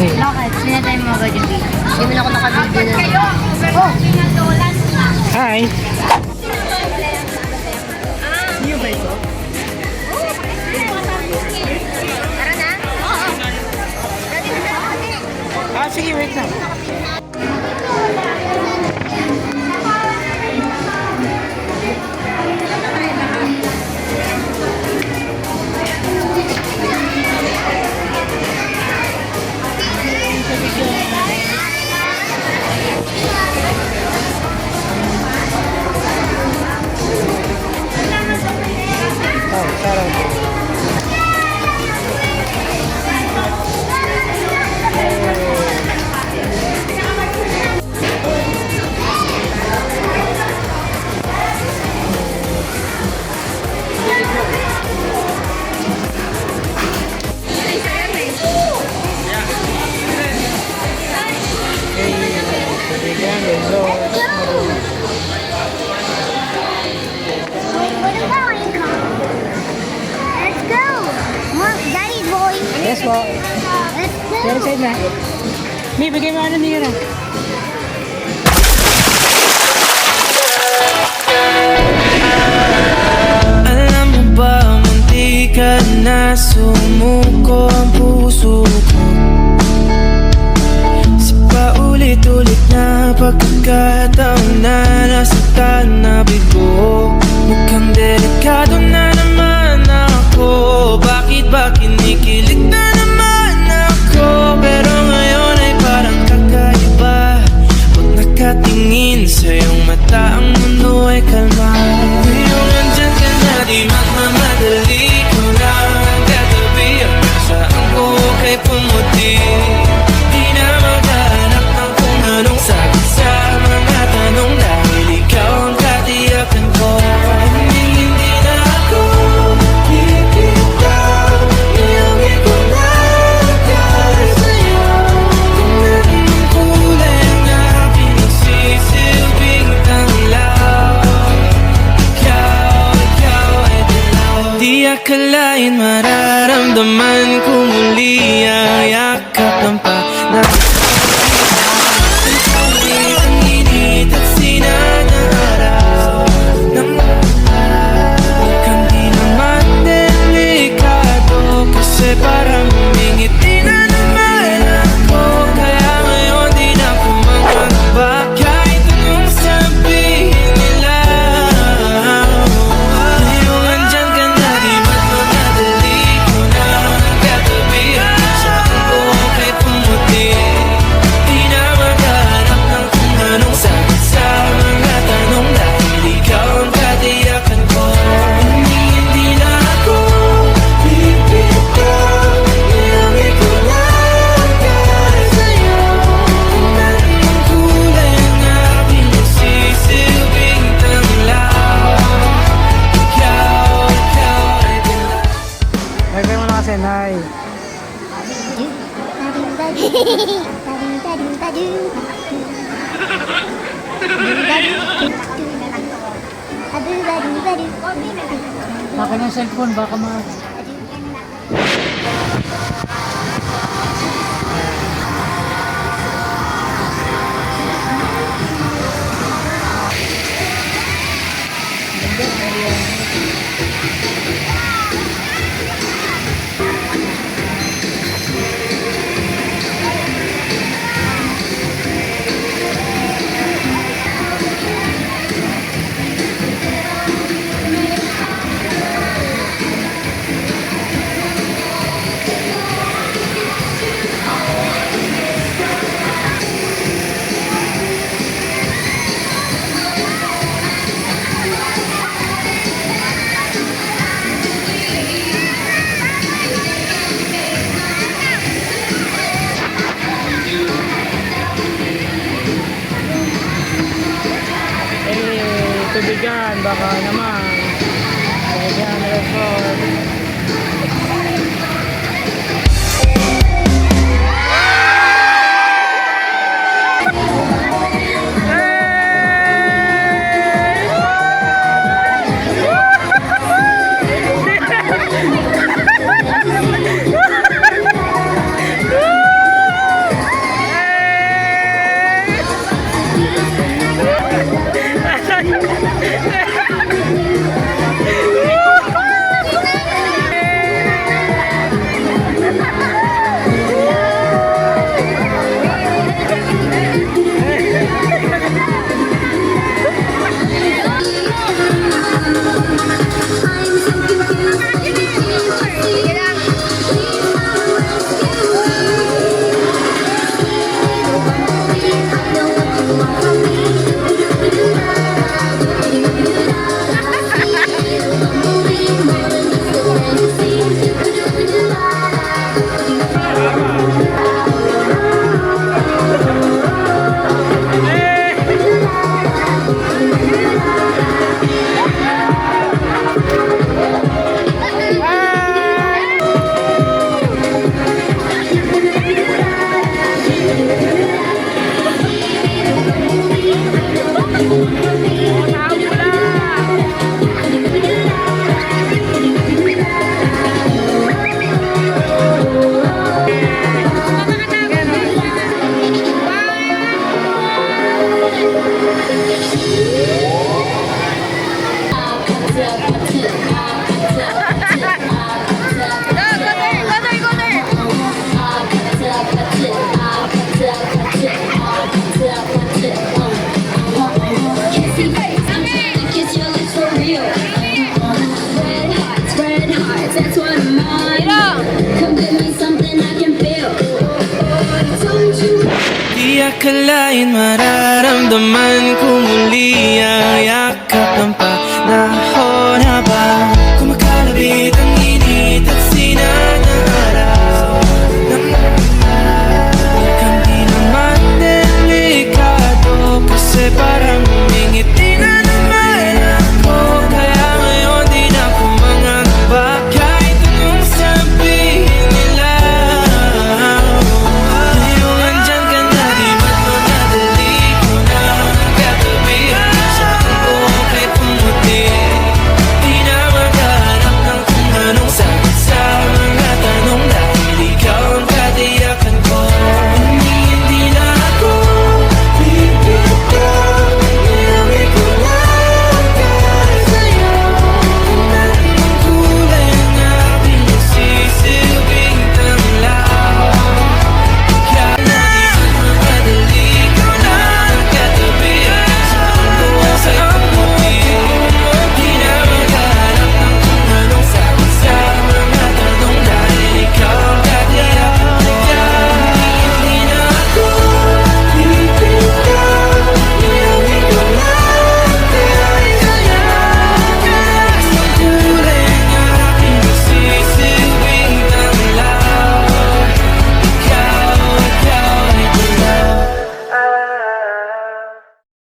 Bakit? Sinatay mo agad yung video. Hindi mo na ako nakabidyo na. Oh! Hi! Iyo ba ito? Tara na? Oo. Sige, wait lang. Yes po. Pero side na. May bigay mo ano nila. Alam mo ba, munti ka na sumuko ang puso ko. Sa paulit-ulit na pagkakataon na nasaktan na bigo. Mukhang delikado na naman ako. Bakit ba kinikilig na naman ako? Pero ngayon ay parang kakaiba. Pag nakatingin sa iyong mata, ang mundo ay kalma. Ngayong nandyan ka na, di magmamadali. Ko na ang katabi, ang nasaan ko kay pumuti. Di na maghanap ng kung anong sagot sa mga tanong, dahil ikaw ang katiyakan ko. Hindi na ako bibitaw, iyong ikunagay sa'yo. Kung anong kulay ang aking nagsisilbing tanglaw, ikaw ay dilaw. Di akalain mararamdaman ko muli ang yakap ng ang init at sinag ng araw ng mukhang di naman delikado, kasi parang humingiti na naman ako. Kaya ngayon di na ako mangangamba, kahit anong sabihin nila. Ngayong andyan ka na, di magmamadali. Ko na ang katabi, ang nasaan ko kay pumuti. Di na maghanap ng kung anong sagot sa mga tanong, dahil ikaw ang katiyakan ko. Hindi na ako bibitaw, iyong ikunagay sa'yo. Kung anong kulay ang aking nagsisilbing tanglaw, ikaw ay dilaw. Bye-bye mo na kasi, Nay. Baka yung cellphone, baka That's what I'm on. Come give me something I can feel. Don't you Di akalain mararamdaman ko muli ang